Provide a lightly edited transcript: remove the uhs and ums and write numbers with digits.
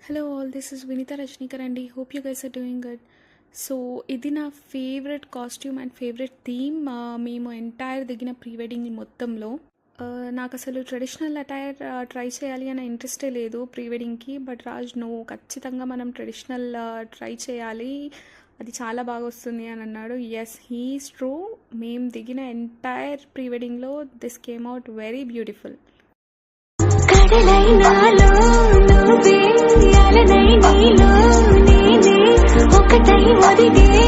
Hello all, this is Vinita Rajnikar and I hope you guys are doing good. So ఇది నా favourite costume and favourite theme. మేము entire దిగిన pre wedding మొత్తంలో నాకు అసలు traditional attire try చేయాలి అనే ఇంట్రెస్టే లేదు ప్రీ వెడ్డింగ్కి. బట్ రాజ్ ఖచ్చితంగా మనం ట్రెడిషనల్ ట్రై చేయాలి, అది చాలా బాగా వస్తుంది అని అన్నాడు. Yes, he's true. మేము దిగిన ఎంటైర్ ప్రీ వెడ్డింగ్లో this came out very beautiful. ఒకటై ఒదిగే